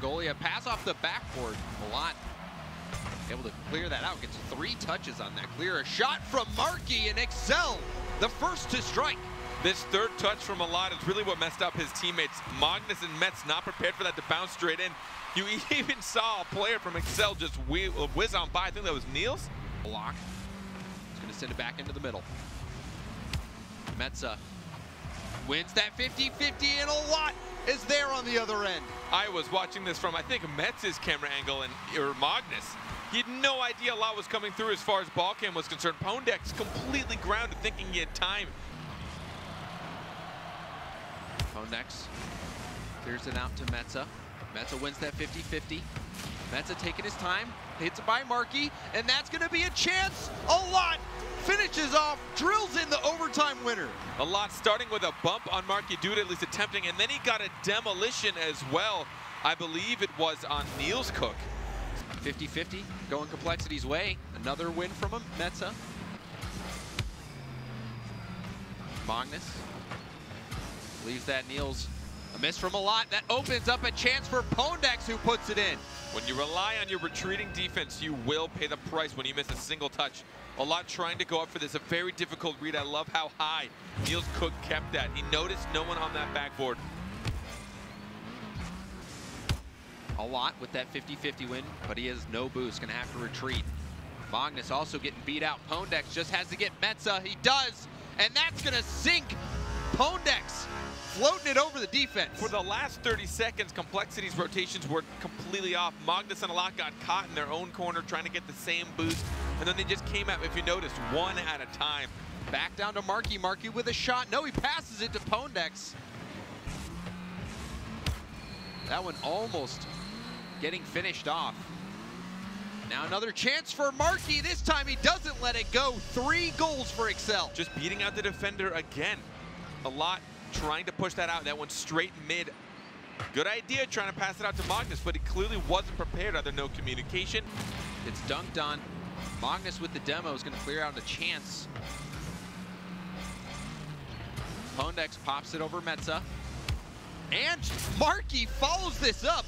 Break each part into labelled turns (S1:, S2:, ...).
S1: Mongolia. Pass off the backboard. A lot. Able to clear that out. Gets 3 touches on that clear. A shot from Marky and Excel, the first to strike.
S2: This third touch from Alot is really what messed up his teammates. Magnus and Mets not prepared for that to bounce straight in. You even saw a player from Excel just whiz on by. I think that was Niels.
S1: Block. He's going to send it back into the middle. Metza wins that 50-50, and Alot is there on the other end.
S2: I was watching this from, I think, Metz's camera angle, or Magnus. He had no idea Alot was coming through as far as ball cam was concerned. Pondex completely grounded, thinking he had time.
S1: Pondex clears it out to Metza. Metza wins that 50-50. Metza taking his time, hits it by Marky, and that's going to be a chance. Alot finishes off, drills in the overtime winner.
S2: Alot starting with a bump on Marky Dude, at least attempting, and then he got a demolition as well. I believe it was on Niels Cook.
S1: 50-50, going Complexity's way. Another win from him, Metza. Magnus leaves that Niels. A miss from Alot. That opens up a chance for Pondex, who puts it in.
S2: When you rely on your retreating defense, you will pay the price when you miss a single touch. Alot trying to go up for this, a very difficult read. I love how high Niels Cook kept that. He noticed no one on that backboard.
S1: Alot with that 50-50 win, but he has no boost, gonna have to retreat. Magnus also getting beat out. Pondex just has to get Metza. He does, and that's gonna sink Pondex, floating it over the defense.
S2: For the last 30 seconds, Complexity's rotations were completely off. Magnus and Alot got caught in their own corner trying to get the same boost, and then they just came out, if you noticed, one at a time.
S1: Back down to Marky. Marky with a shot. No, he passes it to Pondex. That one almost getting finished off. Now another chance for Marky. This time he doesn't let it go. 3 goals for Excel.
S2: Just beating out the defender again. Alot trying to push that out. That went straight mid. Good idea trying to pass it out to Magnus, but he clearly wasn't prepared. Either no communication.
S1: It's dunked on. Magnus with the demo is going to clear out a chance. Pondex pops it over Metza. And Marky follows this up.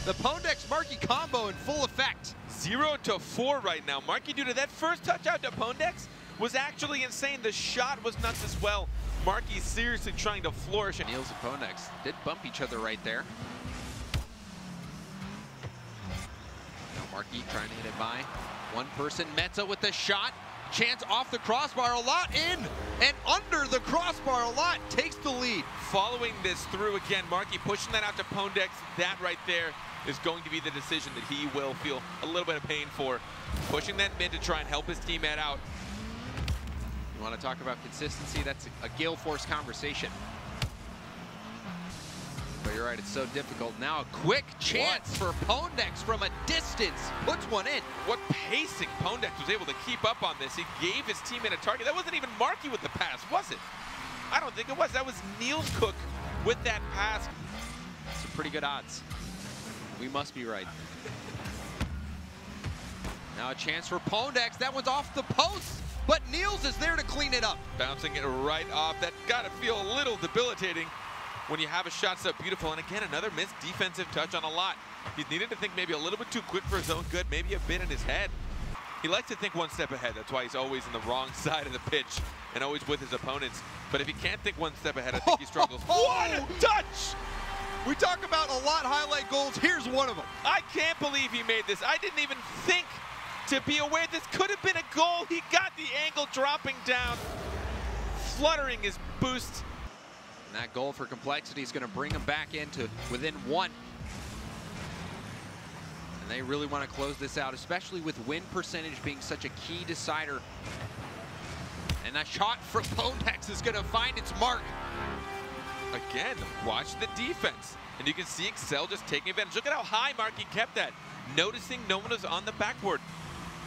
S1: The Pondex-Marky combo in full effect.
S2: 0-4 right now. Marky Duda, that first touch out to Pondex was actually insane. The shot was nuts as well. Marky seriously trying to flourish.
S1: Niels and Pondex did bump each other right there. Now Marky trying to hit it by one person. Metza with the shot. Chance off the crossbar. Alot in and under the crossbar. Alot takes the lead.
S2: Following this through again, Marky pushing that out to Pondex. That right there is going to be the decision that he will feel a little bit of pain for. Pushing that mid to try and help his teammate out.
S1: You want to talk about consistency? That's a Galeforce conversation. But you're right, it's so difficult. Now a quick chance for Pondex from a distance. Puts one in.
S2: What pacing Pondex was able to keep up on this. He gave his teammate a target. That wasn't even Marky with the pass, was it? I don't think it was. That was Niels Cook with that pass.
S1: Some pretty good odds. We must be right. Now a chance for Pondex. That one's off the post, but Niels is there to clean it up.
S2: Bouncing it right off. That gotta feel a little debilitating when you have a shot so beautiful. And again, another missed defensive touch on Alot. He needed to think maybe a little bit too quick for his own good, maybe a bit in his head. He likes to think one step ahead. That's why he's always in the wrong side of the pitch and always with his opponents. But if he can't think one step ahead, I think he struggles. What a touch!
S1: We talk about Alot highlight goals. Here's one of them.
S2: I can't believe he made this. I didn't even think to be aware this could have been a goal. He got the angle dropping down, fluttering his boost.
S1: And that goal for Complexity is going to bring him back into within 1. And they really want to close this out, especially with win percentage being such a key decider. And that shot from Pondex is going to find its mark.
S2: Again, watch the defense. And you can see Excel just taking advantage. Look at how high Marky kept that. Noticing no one was on the backboard.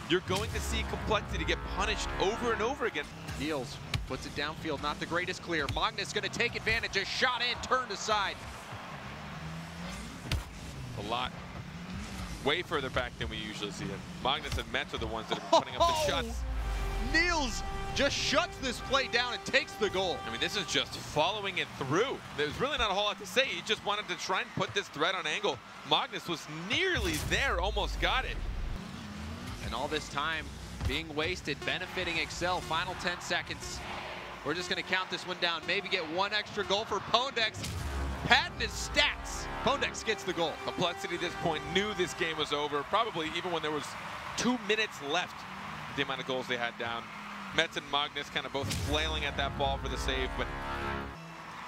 S2: You're going to see Complexity get punished over and over again.
S1: Niels puts it downfield, not the greatest clear. Magnus going to take advantage, a shot in, turned aside.
S2: Alot way further back than we usually see it. Magnus and Metz are the ones that have been putting up the shots.
S1: Niels just shuts this play down and takes the goal.
S2: I mean, this is just following it through. There's really not a whole lot to say. He just wanted to try and put this threat on angle. Magnus was nearly there, almost got it.
S1: And all this time being wasted, benefiting Excel. Final 10 seconds. We're just going to count this one down. Maybe get one extra goal for Pondex. Padding his stats. Pondex gets the goal.
S2: Complexity at this point knew this game was over, probably even when there was 2 minutes left, the amount of goals they had down. Metz and Magnus kind of both flailing at that ball for the save, but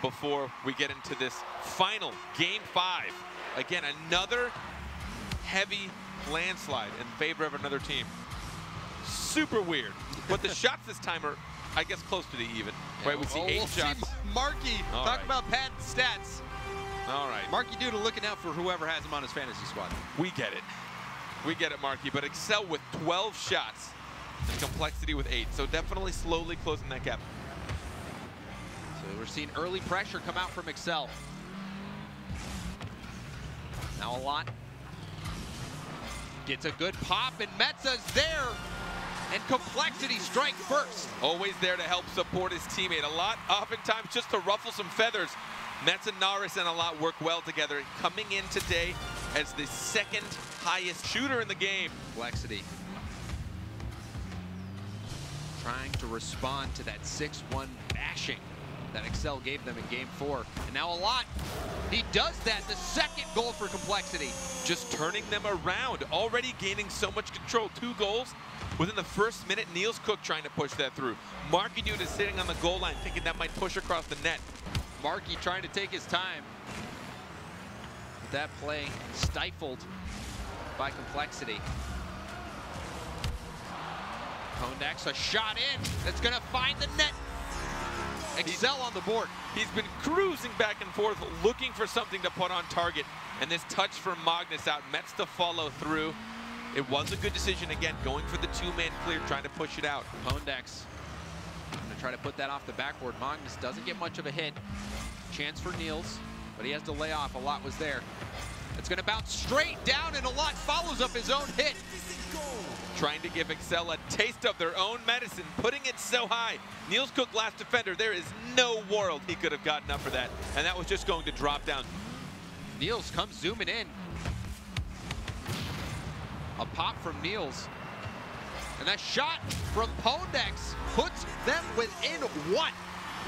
S2: before we get into this final game 5, again, another heavy landslide in favor of another team. Super weird, but the shots this time are, I guess, close to the even.
S1: Yeah,
S2: right, we see 8 shots.
S1: See Marky, talk about patent stats.
S2: All right.
S1: Marky Doodle looking out for whoever has him on his fantasy squad.
S2: We get it. We get it, Marky, but Excel with 12 shots and Complexity with 8. So definitely slowly closing that gap.
S1: So we're seeing early pressure come out from Excel. Now a lot. Gets a good pop, and Metza's there. And Complexity strike first.
S2: Always there to help support his teammate. A lot, oftentimes, just to ruffle some feathers. Metz and Norris and a lot work well together. Coming in today as the second highest shooter in the game.
S1: Complexity trying to respond to that 6-1 bashing that Excel gave them in game 4. And now a lot. He does that, the second goal for Complexity.
S2: Just turning them around, already gaining so much control. 2 goals within the first minute. Niels Cook trying to push that through. Marky Dude is sitting on the goal line thinking that might push across the net.
S1: Marky trying to take his time. That play stifled by Complexity. Pondex, a shot in that's gonna find the net. Excel on the board.
S2: He's been cruising back and forth, looking for something to put on target. And this touch from Magnus out, Metz to follow through. It was a good decision, again, going for the 2-man clear, trying to push it out.
S1: Pondex gonna try to put that off the backboard. Magnus doesn't get much of a hit. Chance for Niels, but he has to lay off. A lot was there. It's gonna bounce straight down, and a lot follows up his own hit.
S2: Trying to give Excel a taste of their own medicine, putting it so high. Niels Cook, last defender. There is no world he could have gotten up for that, and that was just going to drop down.
S1: Niels comes zooming in. A pop from Niels. And that shot from Pondex puts them within 1.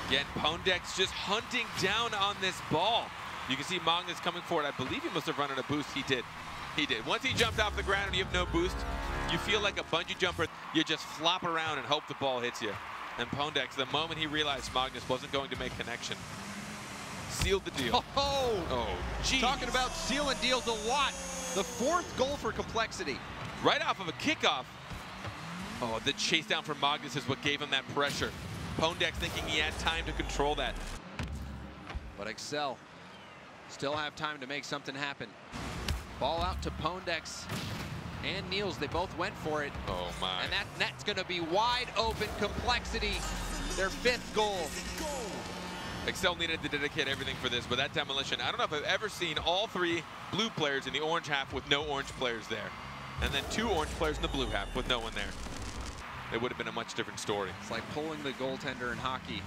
S2: Again, Pondex just hunting down on this ball. You can see Magnus coming forward. I believe he must have run on a boost. He did. He did. Once he jumped off the ground and you have no boost, you feel like a bungee jumper. You just flop around and hope the ball hits you. And Pondex, the moment he realized Magnus wasn't going to make connection, sealed the deal.
S1: Oh,
S2: geez.
S1: Talking about sealing deals a lot. The 4th goal for Complexity.
S2: Right off of a kickoff. Oh, the chase down from Magnus is what gave him that pressure. Pondex thinking he had time to control that.
S1: But Excel still have time to make something happen. Ball out to Pondex and Niels. They both went for it.
S2: Oh my.
S1: And that net's gonna be wide open. Complexity, their 5th goal.
S2: Excel needed to dedicate everything for this, but that demolition, I don't know if I've ever seen all 3 blue players in the orange half with no orange players there. And then 2 orange players in the blue half with no one there. It would have been a much different story.
S1: It's like pulling the goaltender in hockey.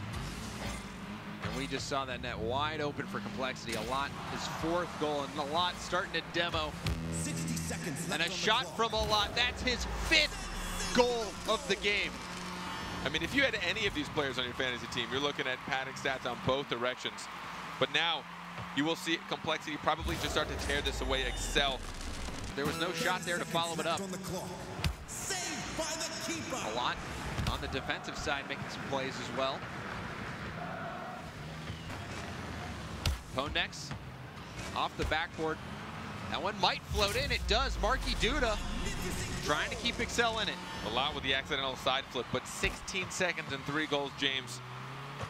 S1: And we just saw that net wide open for Complexity. A lot, his 4th goal, and a lot starting to demo.
S3: 60 seconds left.
S1: And a shot from a lot. That's his 5th goal of the game.
S2: I mean, if you had any of these players on your fantasy team, you're looking at padding stats on both directions. But now, you will see Complexity probably just start to tear this away. Excel.
S1: There was no shot there to follow it up.
S3: Saved by the keeper.
S1: A lot on the defensive side making some plays as well. Pondex off the backboard. That one might float in. It does. Marky Duda trying to keep Excel in it.
S2: A lot with the accidental side flip, but 16 seconds and 3 goals, James.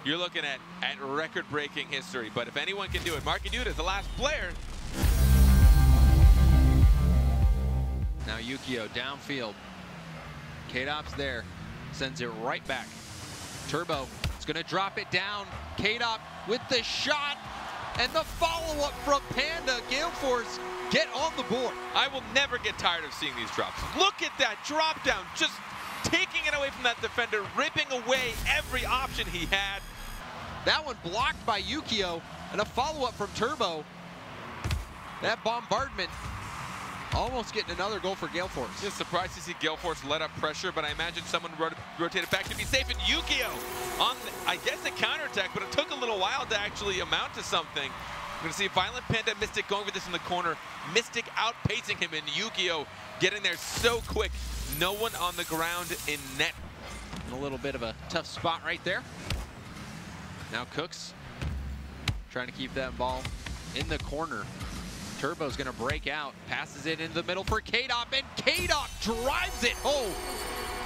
S2: You're looking at record-breaking history. But if anyone can do it, Marky Duda is the last player.
S1: Now Yukio downfield. K-Dop's there. Sends it right back. Turbo is going to drop it down. K-Dop with the shot. And the follow-up from Panda. Galeforce get on the board.
S2: I will never get tired of seeing these drops. Look at that drop down. Just taking it away from that defender, ripping away every option he had.
S1: That one blocked by Yukio, and a follow-up from Turbo. That bombardment almost getting another goal for Galeforce.
S2: Just surprised to see Galeforce let up pressure, but I imagine someone rotated back to be safe. And Yukio on, I guess, the counterattack, but it took a little while to actually amount to something. We're going to see Violent Panda and Mystic going for this in the corner. Mystic outpacing him, and Yukio getting there so quick. No one on the ground in net.
S1: A little bit of a tough spot right there. Now Cooks trying to keep that ball in the corner. Turbo's gonna break out, passes it into the middle for K-Dop, and K-Dop drives it home.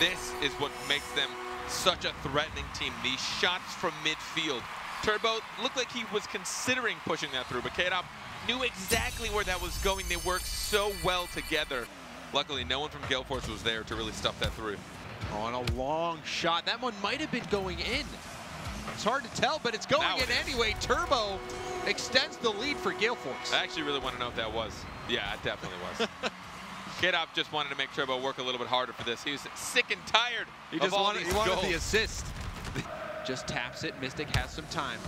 S2: This is what makes them such a threatening team. These shots from midfield. Turbo looked like he was considering pushing that through, but K-Dop knew exactly where that was going. They worked so well together. Luckily, no one from Galeforce was there to really stuff that through.
S1: Oh, and a long shot. That one might have been going in. It's hard to tell, but it's going in anyway. Turbo extends the lead for Galeforce.
S2: I actually really want to know if that was. Yeah, it definitely was. K-Dop just wanted to make Turbo work a little bit harder for this. He was sick and tired of all these goals. He wanted
S1: the assist. Just taps it. Mystic has some time.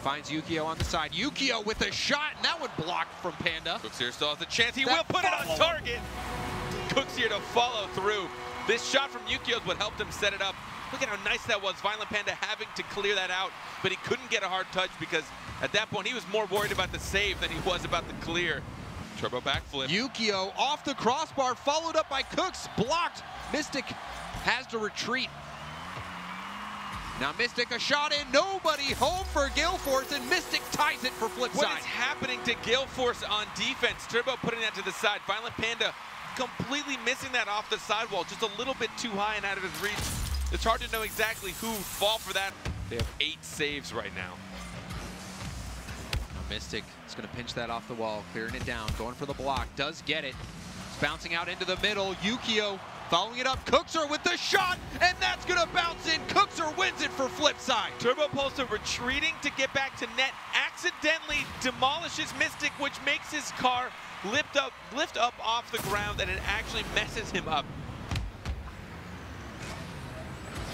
S1: Finds Yukio on the side. Yukio with a shot, and that one blocked from Panda.
S2: Cooks here still has a chance. He will put it on target. Cooks here to follow through. This shot from Yukio is what helped him set it up. Look at how nice that was. Violent Panda having to clear that out, but he couldn't get a hard touch because at that point he was more worried about the save than he was about the clear. Turbo backflip.
S1: Yukio off the crossbar, followed up by Cooks, blocked. Mystic has to retreat. Now Mystic a shot in, nobody home for Galeforce, and Mystic ties it for Flipside.
S2: What is happening to Galeforce on defense? Turbo putting that to the side. Violent Panda completely missing that off the sidewall, just a little bit too high and out of his reach. It's hard to know exactly who would fall for that. They have 8 saves right now.
S1: Mystic is going to pinch that off the wall, clearing it down, going for the block, does get it. It's bouncing out into the middle. Yukio following it up. Cookser with the shot, and that's going to bounce in. Cookser wins it for Flipside.
S2: Turbo Pulsar retreating to get back to net, accidentally demolishes Mystic, which makes his car lift up off the ground, and it actually messes him up.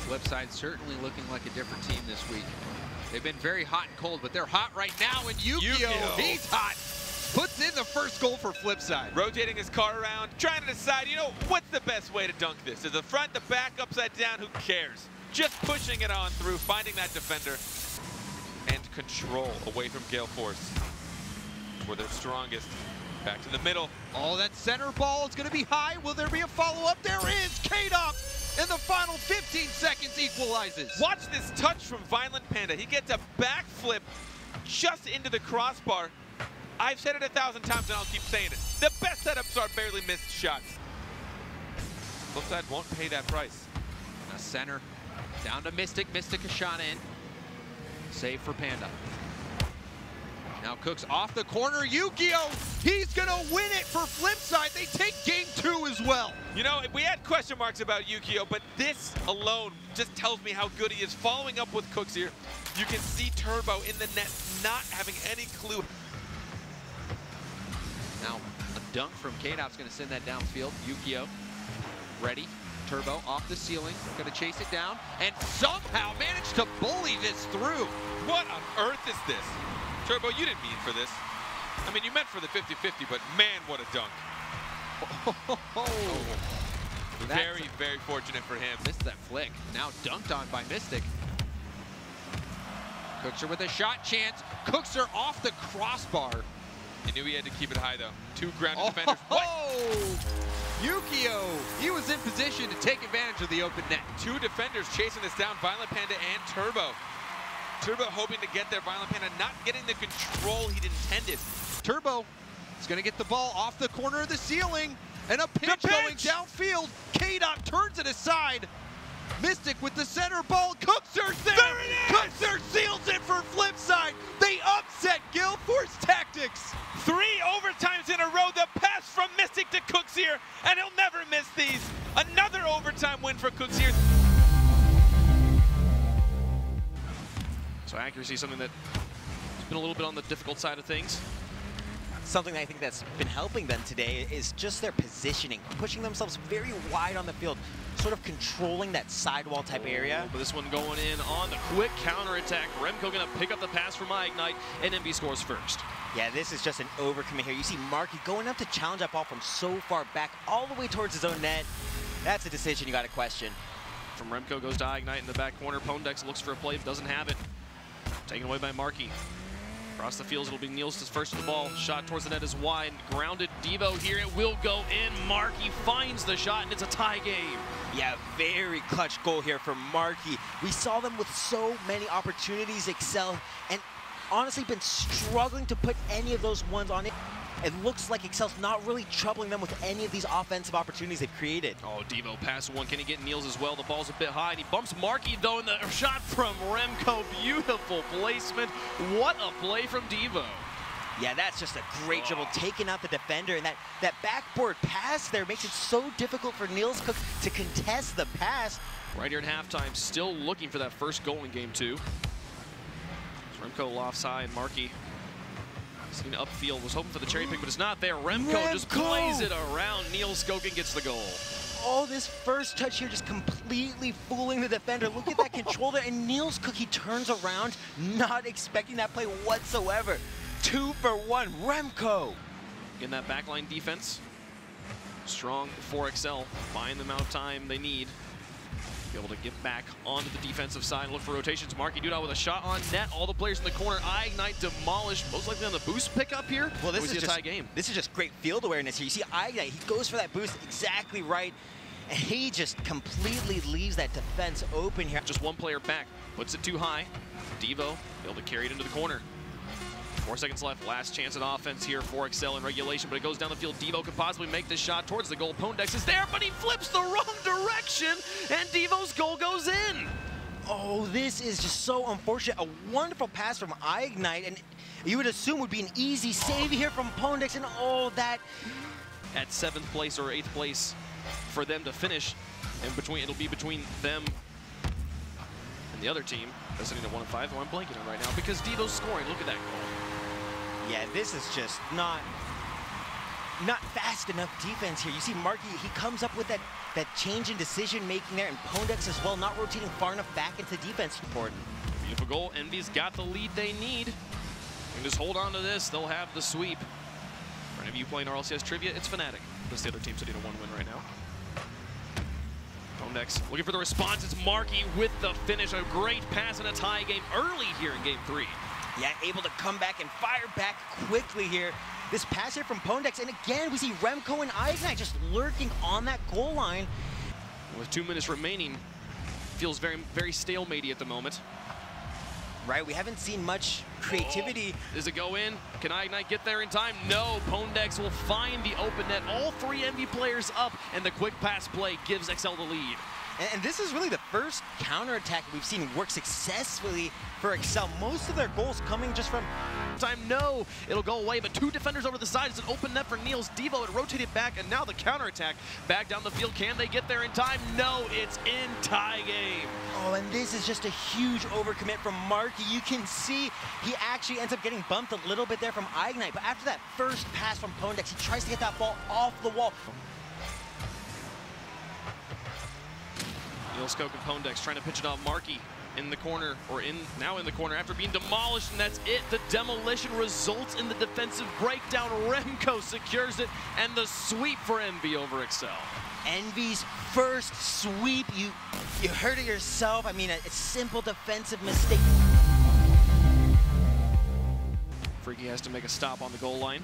S1: Flipside certainly looking like a different team this week. They've been very hot and cold, but they're hot right now, and Yukio, he's hot. Puts in the first goal for Flipside.
S2: Rotating his car around, trying to decide, you know, what's the best way to dunk this? Is the front, the back, upside down, who cares? Just pushing it on through, finding that defender, and control away from Galeforce, where they're strongest. Back to the middle.
S1: Oh, that center ball is going to be high. Will there be a follow-up? There is. K-Dop in the final 15 seconds equalizes.
S2: Watch this touch from Violent Panda. He gets a backflip just into the crossbar. I've said it 1,000 times and I'll keep saying it. The best setups are barely missed shots. Flipside won't pay that price.
S1: Now center, down to Mystic. Mystic a shot in. Save for Panda. Now Cooks off the corner. Yukio, he's going to win it for Flipside. They take game 2 as well.
S2: You know, we had question marks about Yukio, but this alone just tells me how good he is. Following up with Cooks here, you can see Turbo in the net not having any clue.
S1: Now a dunk from K-Dop's going to send that downfield. Yukio ready. Turbo off the ceiling, going to chase it down, and somehow managed to bully this through.
S2: What on earth is this? Turbo, you didn't mean for this. I mean, you meant for the 50-50, but man, what a dunk. Very, very fortunate for him.
S1: Missed that flick. Now dunked on by Mystic. Cookser with a shot chance. Cookser off the crossbar.
S2: He knew he had to keep it high, though. 2 grounded defenders. What?
S1: Yukio, he was in position to take advantage of the open net.
S2: 2 defenders chasing this down, Violent Panda and Turbo. Turbo hoping to get there, Violent Panda not getting the control he'd intended.
S1: Turbo is going to get the ball off the corner of the ceiling, and a pitch going downfield. K-Dop turns it aside. Mystic with the center ball. Cookser's there.
S2: There it is!
S1: Cookser seals it for Flipside. They upset Galeforce tactics.
S2: 3 overtimes in a row. The pass from Mystic to Cooks here, and he'll never miss these. Another overtime win for Cooks here.
S4: So accuracy is something that's been a little bit on the difficult side of things.
S5: Something that I think that's been helping them today is just their positioning, pushing themselves very wide on the field, sort of controlling that sidewall type area.
S4: But this one going in on the quick counterattack. Remco gonna pick up the pass from Ignite, and Envy scores first.
S5: Yeah, this is just an overcommit here. You see Marky going up to challenge that ball from so far back, all the way towards his own net. That's a decision you got to question.
S4: From Remco goes to Ignite in the back corner. Pondex looks for a play, doesn't have it. Taken away by Marky. Across the field, it'll be Niels first to the ball. Shot towards the net is wide. Grounded Devo here. It will go in. Marky finds the shot, and it's a tie game.
S5: Yeah, very clutch goal here from Marky. We saw them with so many opportunities excel, and honestly been struggling to put any of those ones on it. It looks like Excel's not really troubling them with any of these offensive opportunities they've created. Oh,
S4: Devo pass one. Can he get Niels as well? The ball's a bit high, and he bumps Marky, though, in the shot from Remco. Beautiful placement. What a play from Devo.
S5: Yeah, that's just a great dribble, taking out the defender, and that backboard pass there makes it so difficult for Niels Cook to contest the pass.
S4: Right here at halftime, still looking for that first goal in game 2. Remco lofts high, and Marky seen upfield, was hoping for the cherry pick, but it's not there. Remco just plays it around. Niels Skoken gets the goal.
S5: Oh, this first touch here just completely fooling the defender. Look at that control there, and Niels Cook, he turns around, not expecting that play whatsoever. 2 for 1, Remco.
S4: In that backline defense, strong for Excel, buying them out time they need. Be able to get back onto the defensive side and look for rotations. Marky Duda with a shot on net. All the players in the corner. Ignite demolished, most likely on the boost pickup here.
S5: Well, this is
S4: a tie game.
S5: This is just great field awareness here. You see Ignite, he goes for that boost exactly right, and he just completely leaves that defense open here.
S4: Just one player back, puts it too high. Devo able to carry it into the corner. 4 seconds left, last chance at offense here for Excel in regulation, but it goes down the field. Devo could possibly make this shot towards the goal. Pondex is there, but he flips the wrong direction, and Devo's goal goes in.
S5: Oh, this is just so unfortunate. A wonderful pass from Ignite, and you would assume would be an easy save here from Pondex, and oh, that.
S4: At 7th place or 8th place for them to finish, and it'll be between them and the other team. They're sitting at 1 and 5, who I'm blanking on right now, because Devo's scoring. Look at that goal.
S5: Yeah, this is just not fast enough defense here. You see Marky, he comes up with that change in decision making there, and Pondex as well, not rotating far enough back into defense support.
S4: Beautiful goal. Envy's got the lead they need. And just hold on to this, they'll have the sweep. For any of you playing RLCS trivia, it's Fnatic. That's the other team sitting at 1 win right now. Pondex looking for the response. It's Marky with the finish. A great pass and a tie game early here in game 3.
S5: Yeah, able to come back and fire back quickly here. This pass here from Pondex, and again, we see Remco and Ignite just lurking on that goal line.
S4: With 2 minutes remaining, feels very, very stalematey at the moment.
S5: Right, we haven't seen much creativity.
S4: Oh, does it go in? Can Ignite get there in time? No, Pondex will find the open net. All 3 Envy players up, and the quick pass play gives Excel the lead.
S5: And this is really the first counterattack we've seen work successfully for Excel. Most of their goals coming just from
S4: time. No, it'll go away, but 2 defenders over the side. It's an open net for Niels. Devo, it rotated back, and now the counterattack back down the field. Can they get there in time? No, it's in tie game.
S5: Oh, and this is just a huge overcommit from Marky. You can see he actually ends up getting bumped a little bit there from Ignite, but after that first pass from Pondex, he tries to get that ball off the wall.
S4: Niels Skoken and Pondex trying to pitch it off. Marky in the corner, or now in the corner after being demolished, and that's it. The demolition results in the defensive breakdown. Remco secures it, and the sweep for Envy over Excel.
S5: Envy's first sweep. You heard it yourself. I mean, a simple defensive mistake.
S4: Freaky has to make a stop on the goal line.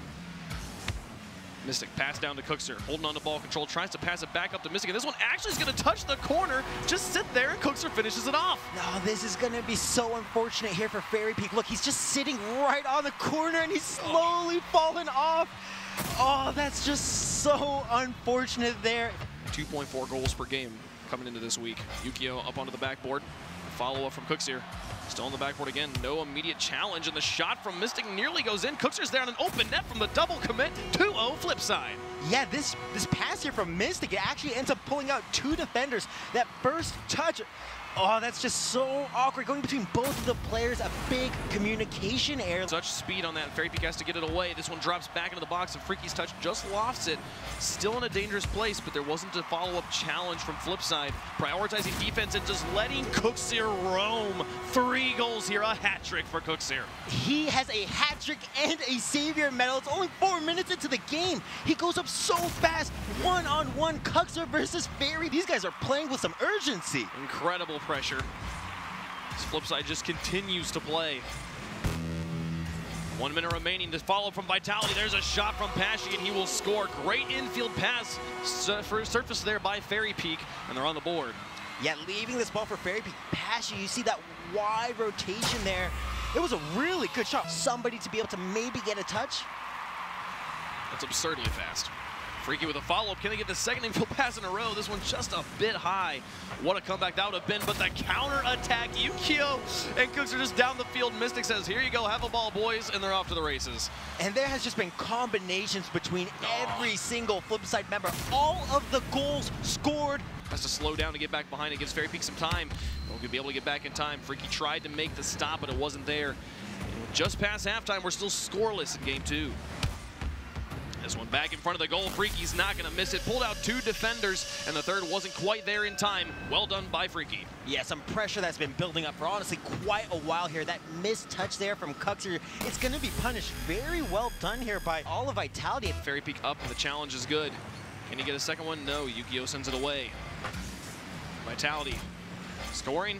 S4: Mystic pass down to Cookser, holding on to ball control, tries to pass it back up to Mystic, and this one actually is going to touch the corner. Just sit there, and Cookser finishes it off.
S5: No, this is going to be so unfortunate here for Fairy Peak. Look, he's just sitting right on the corner, and he's slowly falling off. Oh, that's just so unfortunate there.
S4: 2.4 goals per game coming into this week. Yukio up onto the backboard. Follow-up from Cookser. Still on the backboard again. No immediate challenge, and the shot from Mystic nearly goes in. Cookser's there on an open net from the double commit. 2-0 Flipside.
S5: Yeah, this pass here from Mystic, it actually ends up pulling out 2 defenders. That first touch Oh, that's just so awkward. Going between both of the players, a big communication error.
S4: Such speed on that. Fairy Peak has to get it away. This one drops back into the box, and Freaky's touch just lofts it. Still in a dangerous place, but there wasn't a follow-up challenge from Flipside. Prioritizing defense and just letting Cooksir roam. 3 goals here, a hat trick for Cooksir.
S5: He has a hat trick and a savior medal. It's only 4 minutes into the game. He goes up so fast. One-on-one, Cooksir versus Fairy. These guys are playing with some urgency.
S4: Incredible pressure. This Flipside just continues to play. 1 minute remaining. The follow from Vitality. There's a shot from Pashy, and he will score. Great infield pass for surface there by Fairy Peak, and they're on the board.
S5: Yeah, leaving this ball for Fairy Peak. Pashy, you see that wide rotation there. It was a really good shot. Somebody to be able to maybe get a touch.
S4: That's absurdly fast. Freaky with a follow-up. Can they get the second infield pass in a row? This one's just a bit high. What a comeback that would have been, but the counter-attack, Yukio and Cooks are just down the field. Mystic says, here you go, have a ball, boys, and they're off to the races.
S5: And there has just been combinations between every single Flipside member. All of the goals scored.
S4: Has to slow down to get back behind it. Gives Fairy Peak some time. Won't be able to get back in time. Freaky tried to make the stop, but it wasn't there. And just past halftime, we're still scoreless in game 2. This one back in front of the goal. Freaky's not going to miss it. Pulled out 2 defenders, and the third wasn't quite there in time. Well done by Freaky.
S5: Yeah, some pressure that's been building up for honestly quite a while here. That missed touch there from Cooksir, it's going to be punished. Very well done here by all of Vitality.
S4: Fairy Peak up, and the challenge is good. Can he get a second one? No, Yukio sends it away. Vitality scoring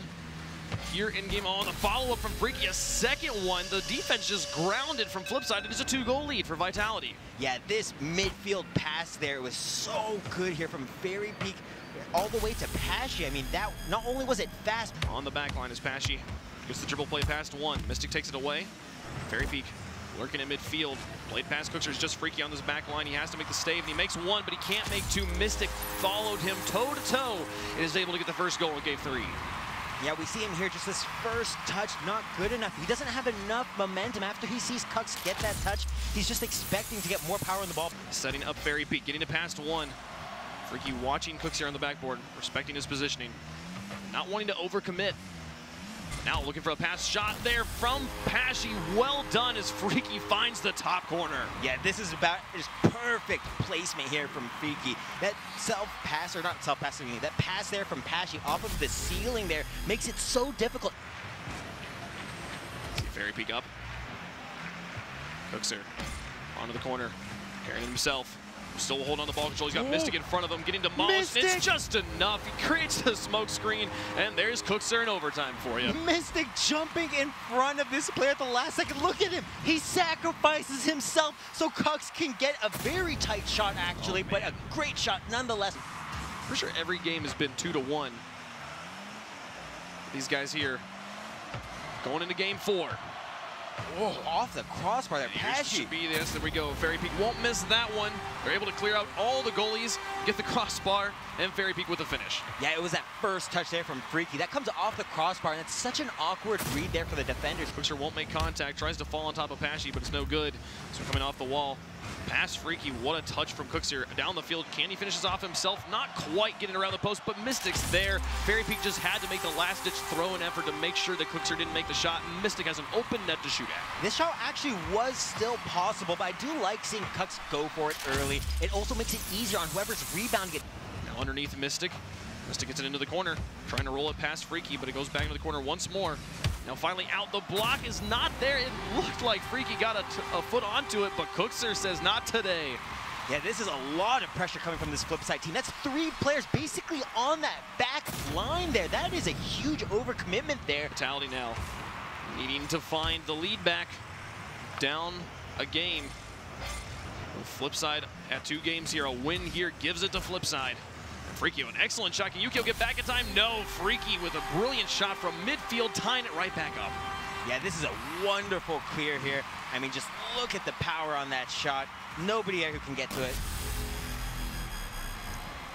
S4: here in game. Oh, the follow-up from Freaky, a second one. The defense just grounded from Flipside. It is a 2-goal lead for Vitality.
S5: Yeah, this midfield pass there was so good here from Fairy Peak all the way to Pashy. I mean, that not only was it fast.
S4: On the back line is Pashy. Gets the dribble play past 1. Mystic takes it away. Fairy Peak lurking in midfield. Played past Cooksir is just Freaky on this back line. He has to make the stave, and he makes 1, but he can't make 2. Mystic followed him toe-to-toe and is able to get the first goal in game 3.
S5: Yeah, we see him here, just this first touch, not good enough. He doesn't have enough momentum. After he sees Cooks get that touch, he's just expecting to get more power in the ball.
S4: Setting up Fairy Peak, getting to past 1. Freaky watching Cooks here on the backboard, respecting his positioning. Not wanting to overcommit. Now looking for a pass shot there from Pashy. Well done as Freaky finds the top corner.
S5: Yeah, this is about just perfect placement here from Freaky. That self-pass, or not self-passing, that pass there from Pashy off of the ceiling there makes it so difficult.
S4: See Fairy Peak up. Cooksir onto the corner, carrying himself. Still holding on the ball control. He's got Mystic in front of him, getting demolished. It's just enough. He creates the smoke screen, and there's Cooksir in overtime for you.
S5: Mystic jumping in front of this player at the last second. Look at him. He sacrifices himself so Cooks can get a very tight shot, actually, but a great shot nonetheless.
S4: Pretty sure every game has been 2-1. These guys here going into game 4.
S5: Whoa, off the crossbar there,
S4: Pashy.
S5: Pashy.
S4: Be this, there we go. Fairy Peak won't miss that one. They're able to clear out all the goalies, get the crossbar, and Fairy Peak with the finish.
S5: Yeah, it was that first touch there from Freaky. That comes off the crossbar, and it's such an awkward read there for the defenders.
S4: Cooksir won't make contact, tries to fall on top of Pashy, but it's no good. So coming off the wall. Past Freaky, what a touch from Cooksir down the field. Candy finishes off himself, not quite getting around the post, but Mystic's there. Fairy Peak just had to make the last-ditch throw-in effort to make sure that Cooksir didn't make the shot. Mystic has an open net to shoot at.
S5: This shot actually was still possible, but I do like seeing Cooks go for it early. It also makes it easier on whoever's rebounding it.
S4: Now underneath Mystic. Mystic gets it into the corner, trying to roll it past Freaky, but it goes back into the corner once more. Now finally out, the block is not there. It looked like Freaky got a foot onto it, but Cooksir says not today.
S5: Yeah, this is a lot of pressure coming from this Flipside team. That's 3 players basically on that back line there. That is a huge overcommitment there.
S4: Vitality now needing to find the lead back, down a game. Flipside at 2 games here. A win here gives it to Flipside. Freaky, an excellent shot. Can Yukio get back in time? No. Freaky with a brilliant shot from midfield, tying it right back up.
S5: Yeah, this is a wonderful clear here. I mean, just look at the power on that shot. Nobody here who can get to it.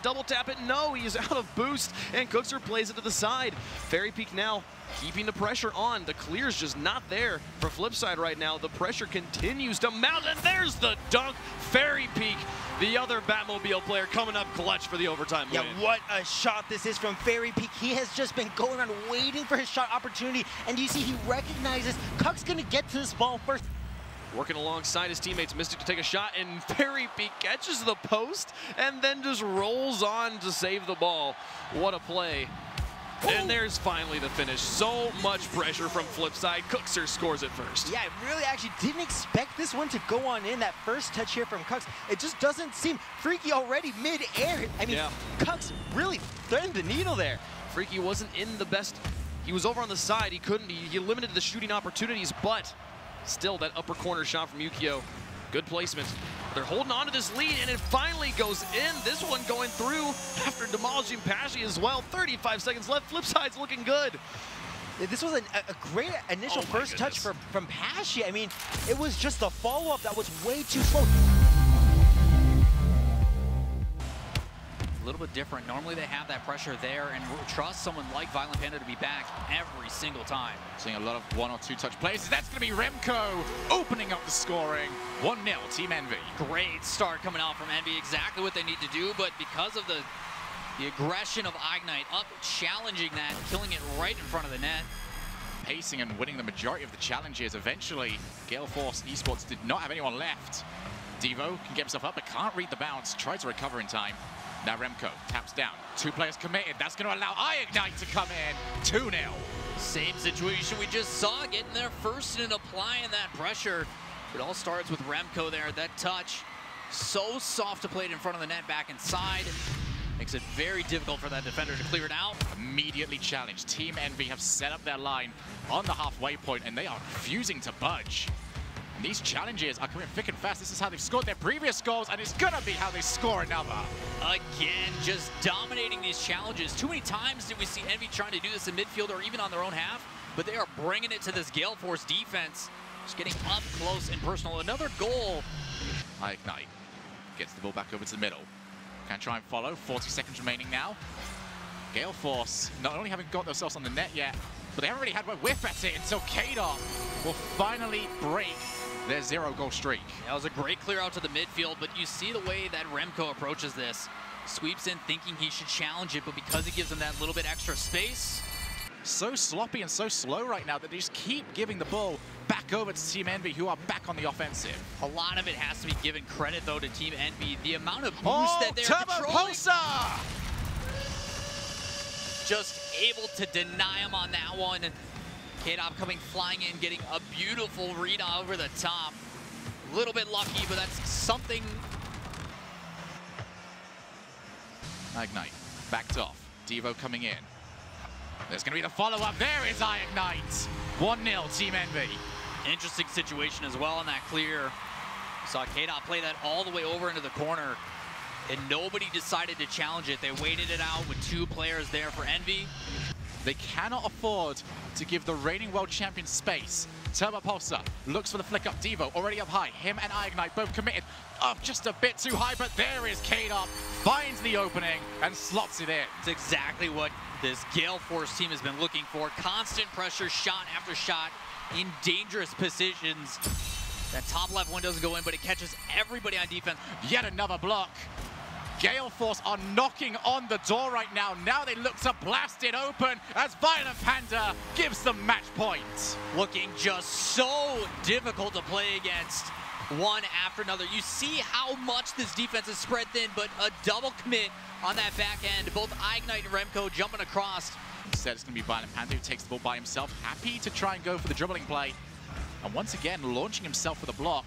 S4: double tap it. No, he is out of boost, and Cookser plays it to the side. Fairy Peak now keeping the pressure on. The clear's just not there for Flipside right now. The pressure continues to mount, and there's the dunk. Fairy Peak, the other Batmobile player, coming up clutch for the overtime win.
S5: Yeah, what a shot this is from Fairy Peak. He has just been going around waiting for his shot opportunity, and you see he recognizes Cuck's gonna get to this ball first.
S4: Working alongside his teammates, Mystic to take a shot, and Fairy Peak catches the post and then just rolls on to save the ball. What a play. And there's finally the finish. So much pressure from Flipside. Cookser scores it first.
S5: Yeah, I really actually didn't expect this one to go on in. That first touch here from Cucks, it just doesn't seem Freaky already mid-air. I mean, Cucks really threaded the needle there.
S4: Freaky wasn't in the best. He was over on the side. He couldn't. He limited the shooting opportunities, but still that upper corner shot from Yukio. Good placement. They're holding on to this lead, and it finally goes in. This one going through after demolishing Pashy as well. 35 seconds left. Flipside's looking good.
S5: This was a great initial first touch from Pashy. I mean, it was just the follow-up that was way too slow.
S6: A little bit different. Normally they have that pressure there and trust someone like Violent Panda to be back every single time.
S7: Seeing a lot of 1 or 2 touch plays. That's going to be Remco opening up the scoring. 1-0 Team Envy.
S6: Great start coming out from Envy. Exactly what they need to do, but because of the aggression of Ignite up, challenging that, killing it right in front of the net.
S7: Pacing and winning the majority of the challenges. Eventually, Galeforce eSports did not have anyone left. Devo can get himself up, but can't read the bounce. Tries to recover in time. Now Remco taps down. 2 players committed. That's going to allow Ignite to come in. 2-0.
S6: Same situation we just saw, getting there first and applying that pressure. It all starts with Remco there. That touch, so soft to play it in front of the net, back inside. Makes it very difficult for that defender to clear it out.
S7: Immediately challenged. Team Envy have set up their line on the halfway point, and they are refusing to budge. And these challenges are coming thick and fast. This is how they've scored their previous goals, and it's going to be how they score another.
S6: Again, just dominating these challenges. Too many times did we see Envy trying to do this in midfield or even on their own half, but they are bringing it to this Galeforce defense. Just getting up close and personal. Another goal.
S7: Ignite gets the ball back over to the middle. Can try and follow. 40 seconds remaining now. Galeforce not only haven't got themselves on the net yet, but they haven't really had a whiff at it until Kadar will finally break their 0-goal streak.
S6: That was a great clear out to the midfield, but you see the way that Remco approaches this. Sweeps in thinking he should challenge it, but because he gives him that little bit extra space.
S7: So sloppy and so slow right now that they just keep giving the ball back over to Team Envy, who are back on the offensive.
S6: A lot of it has to be given credit, though, to Team Envy. The amount of boost that they're controlling. Just able to deny him on that one. K-Dop coming flying in, getting a beautiful read over the top. A little bit lucky, but that's something.
S7: Ignite backed off. Devo coming in. There's going to be the follow-up. There is Ignite. 1-0 Team Envy.
S6: Interesting situation as well on that clear. Saw K-Dop play that all the way over into the corner, and nobody decided to challenge it. They waited it out with 2 players there for Envy.
S7: They cannot afford to give the reigning world champion space. Turbo Pulsar looks for the flick up. Devo already up high. Him and Ignite both committed. Up just a bit too high, but there is K-Dop. Finds the opening and slots it in.
S6: It's exactly what this Galeforce team has been looking for. Constant pressure, shot after shot, in dangerous positions. That top left one doesn't go in, but it catches everybody on defense.
S7: Yet another block. Galeforce are knocking on the door right now. Now they look to blast it open as Violent Panda gives them match point.
S6: Looking just so difficult to play against one after another. You see how much this defense is spread thin, but a double commit on that back end. Both Ignite and Remco jumping across.
S7: Instead, it's going to be Violent Panda who takes the ball by himself. Happy to try and go for the dribbling play. And once again, launching himself for the block.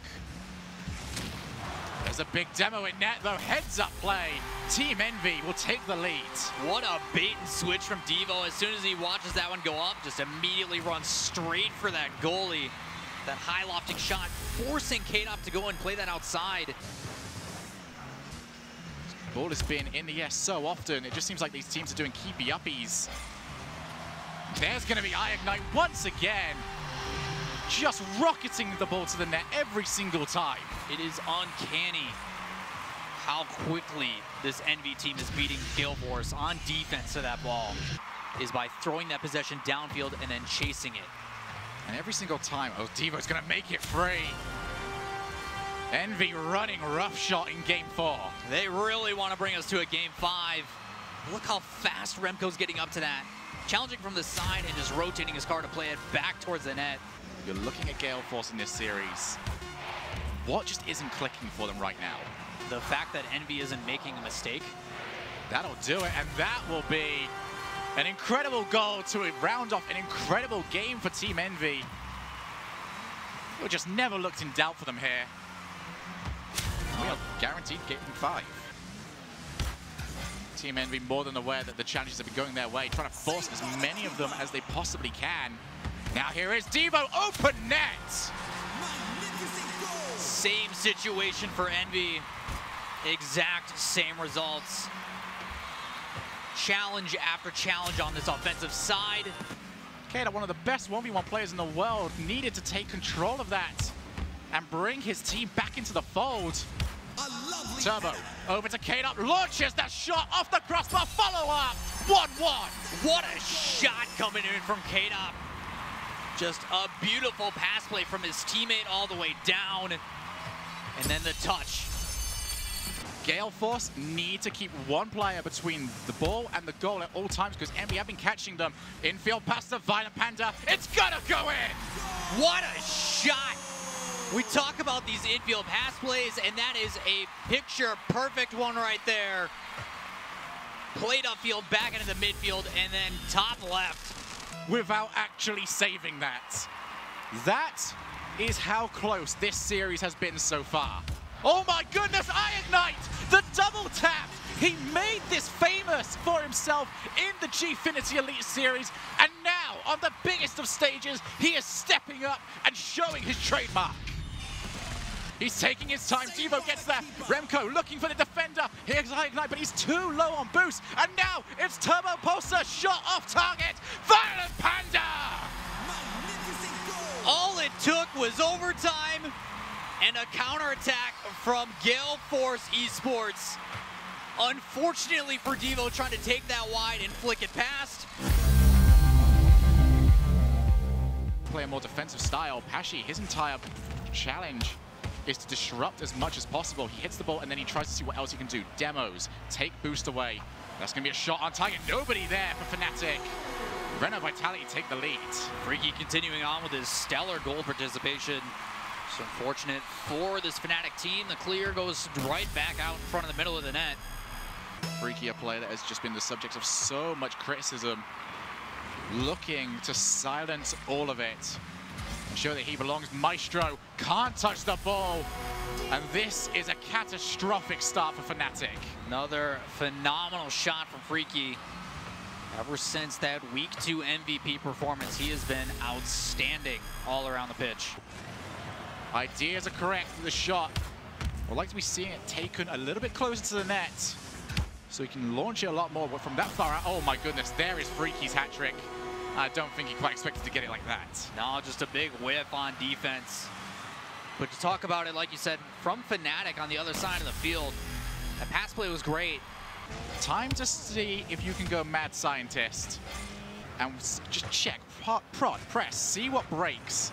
S7: There's a big demo in net, though. Heads up play. Team Envy will take the lead.
S6: What a bait and switch from Devo. As soon as he watches that one go up, just immediately runs straight for that goalie. That high lofting shot, forcing K-Dop to go and play that outside.
S7: Ball has been in the air so often. It just seems like these teams are doing keepy-uppies. There's going to be Ignite once again. Just rocketing the ball to the net every single time.
S6: It is uncanny how quickly this Envy team is beating Galeforce on defense to that ball is by throwing that possession downfield and then chasing it.
S7: And every single time, oh, Devo's gonna make it free. Envy running rough shot in game 4.
S6: They really want to bring us to a game 5. Look how fast Remco's getting up to that. Challenging from the side and just rotating his car to play it back towards the net.
S7: You're looking at Galeforce in this series. What just isn't clicking for them right now?
S6: The fact that Envy isn't making a mistake.
S7: That'll do it, and that will be an incredible goal to round off an incredible game for Team Envy. It just never looked in doubt for them here. We are guaranteed game 5. Team Envy more than aware that the challenges have been going their way, trying to force as many of them as they possibly can. Now here is Devo, open net!
S6: Same situation for Envy. Exact same results. Challenge after challenge on this offensive side.
S7: Kata, one of the best 1v1 players in the world, needed to take control of that and bring his team back into the fold. Turbo over to Kata, launches that shot off the crossbar, follow up, 1-1.
S6: What a shot coming in from Kata. Just a beautiful pass play from his teammate all the way down. And then the touch.
S7: Galeforce need to keep one player between the ball and the goal at all times because Envy have been catching them. Infield past the Violent Panda. It's gonna go in!
S6: What a shot! We talk about these infield pass plays, and that is a picture-perfect one right there. Played upfield, back into the midfield, and then top left.
S7: Without actually saving that. That is how close this series has been so far. Oh my goodness, Ignite! The double tap! He made this famous for himself in the Gfinity Elite Series, and now, on the biggest of stages, he is stepping up and showing his trademark. He's taking his time, Devo gets there, Remco looking for the defender, here's Ignite, but he's too low on boost, and now it's Turbo Pulsar, shot off target, Violent Panda!
S6: All it took was overtime and a counterattack from Galeforce eSports. Unfortunately for Devo, trying to take that wide and flick it past.
S7: Play a more defensive style. Pashi, his entire challenge is to disrupt as much as possible. He hits the ball and then he tries to see what else he can do. Demos, take boost away. That's gonna be a shot on target. Nobody there for Fnatic. Reno Vitality take the lead.
S6: Freaky continuing on with his stellar goal participation. It's unfortunate for this Fnatic team. The clear goes right back out in front of the middle of the net.
S7: Freaky, a player that has just been the subject of so much criticism, looking to silence all of it and show that he belongs. Maestro can't touch the ball, and this is a catastrophic start for Fnatic.
S6: Another phenomenal shot from Freaky. Ever since that Week 2 MVP performance, he has been outstanding all around the pitch.
S7: Ideas are correct for the shot. I'd like to be seeing it taken a little bit closer to the net so he can launch it a lot more, but from that far out, oh my goodness, there is Freaky's hat trick. I don't think he quite expected to get it like that.
S6: No, just a big whiff on defense. But to talk about it, like you said, from Fnatic on the other side of the field, that pass play was great.
S7: Time to see if you can go mad scientist and just check, prod, press, see what breaks.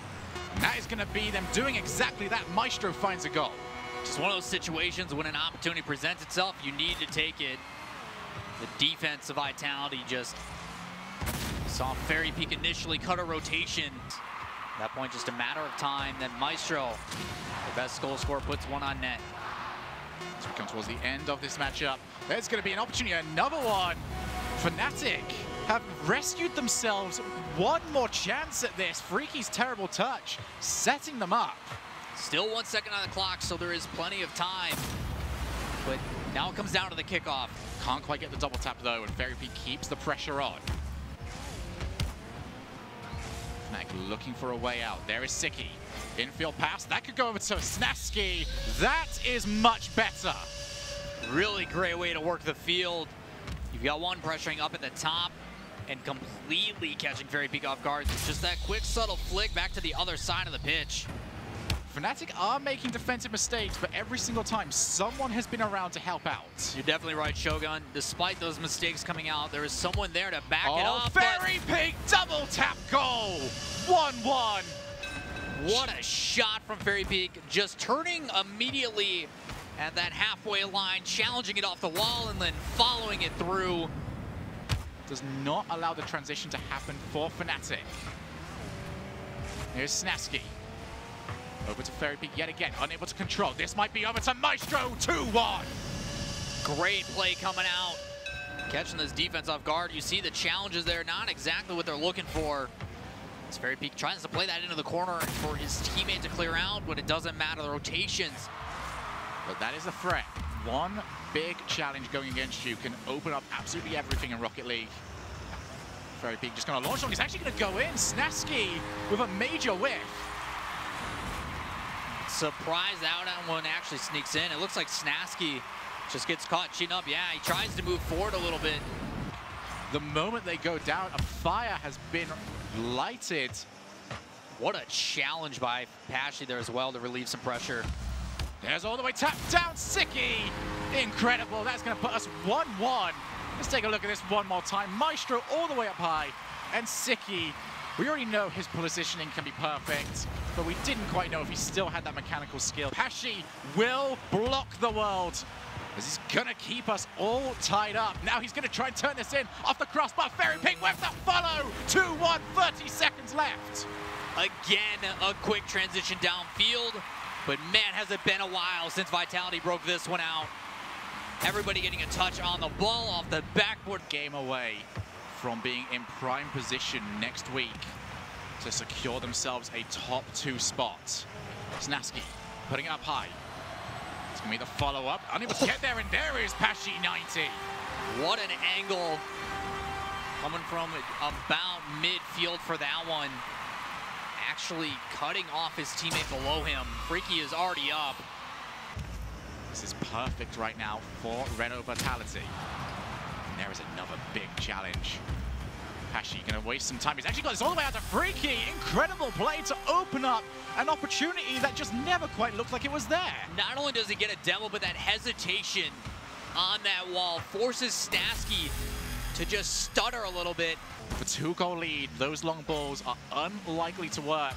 S7: And that is going to be them doing exactly that. Maestro finds a goal.
S6: Just one of those situations when an opportunity presents itself, you need to take it. The defense of Eyetality just saw Fairy Peak initially cut a rotation. At that point, just a matter of time. Then Maestro, the best goal scorer, puts one on net.
S7: As we come towards the end of this matchup, there's going to be an opportunity, another one. Fnatic have rescued themselves one more chance at this. Freaky's terrible touch, setting them up.
S6: Still 1 second on the clock, so there is plenty of time. But now it comes down to the kickoff.
S7: Can't quite get the double tap though, and Fairy Peak keeps the pressure on. Fnatic looking for a way out. There is Siki. Infield pass, that could go over to Snasky. That is much better.
S6: Really great way to work the field. You've got one pressuring up at the top and completely catching Fairy Peak off guard. Just that quick, subtle flick back to the other side of the pitch.
S7: Fnatic are making defensive mistakes, but every single time, someone has been around to help out.
S6: You're definitely right, Shogun. Despite those mistakes coming out, there is someone there to back it up.
S7: Fairy Pig double tap goal! 1-1.
S6: What a shot from Fairy Peak, just turning immediately at that halfway line, challenging it off the wall, and then following it through.
S7: Does not allow the transition to happen for Fnatic. Here's Snasky. Over to Fairy Peak yet again, unable to control. This might be over to Maestro, 2-1.
S6: Great play coming out. Catching this defense off guard. You see the challenges there, not exactly what they're looking for. As Fairy Peak tries to play that into the corner for his teammate to clear out, but it doesn't matter, the rotations.
S7: But that is a threat. One big challenge going against you can open up absolutely everything in Rocket League. Fairy Peak just going to launch on. He's actually going to go in. Snasky with a major whiff.
S6: Surprise out on one actually sneaks in. It looks like Snasky just gets caught cheating up. Yeah, he tries to move forward a little bit.
S7: The moment they go down, a fire has been lighted.
S6: What a challenge by Pashy there as well to relieve some pressure.
S7: There's all the way tapped down, Sicky. Incredible, that's gonna put us 1-1. Let's take a look at this one more time. Maestro all the way up high, and Sicky, we already know his positioning can be perfect, but we didn't quite know if he still had that mechanical skill. Pashy will block the world, as he's gonna keep us all tied up. Now he's gonna try and turn this in off the crossbar. Fairy Pig with the follow. 2-1, 30 seconds left.
S6: Again, a quick transition downfield, but man, has it been a while since Eyetality broke this one out. Everybody getting a touch on the ball off the backboard.
S7: Game away from being in prime position next week to secure themselves a top 2 spot. Snasky putting it up high. It's gonna be the follow-up. Unable to get there, and there is Pashy 90.
S6: What an angle coming from about midfield for that one. Actually cutting off his teammate below him. Freaky is already up.
S7: This is perfect right now for Vitality. And there is another big challenge. Pashy gonna waste some time. He's actually got this all the way out to Freaky. Incredible play to open up an opportunity that just never quite looked like it was there.
S6: Not only does he get a demo, but that hesitation on that wall forces Snasky to just stutter a little bit.
S7: For 2-goal lead, those long balls are unlikely to work.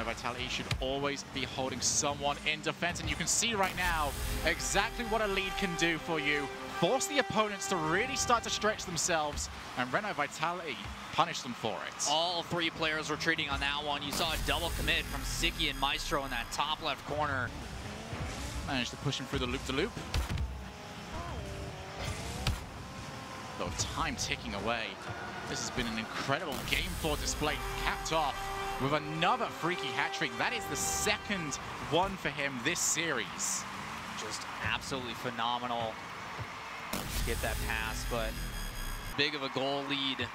S7: Vitality should always be holding someone in defense, and you can see right now exactly what a lead can do for you. Force the opponents to really start to stretch themselves, and Vitality punish them for it.
S6: All 3 players retreating on that one. You saw a double commit from Sicky and Maestro in that top left corner.
S7: Managed to push him through the loop-to-loop. Though time ticking away. This has been an incredible Game 4 display, capped off with another freaky hat-trick. That is the second one for him this series.
S6: Just absolutely phenomenal to get that pass, but big of a goal lead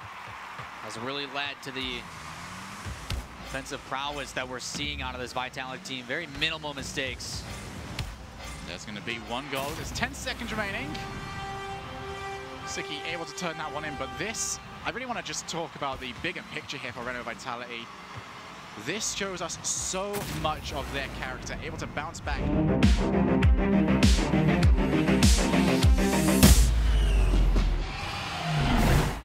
S6: has really led to the offensive prowess that we're seeing out of this Vitality team. Very minimal mistakes.
S7: There's going to be 1 goal. There's 10 seconds remaining. Sicky able to turn that one in, but this, I really want to just talk about the bigger picture here for Vitality. This shows us so much of their character, able to bounce back.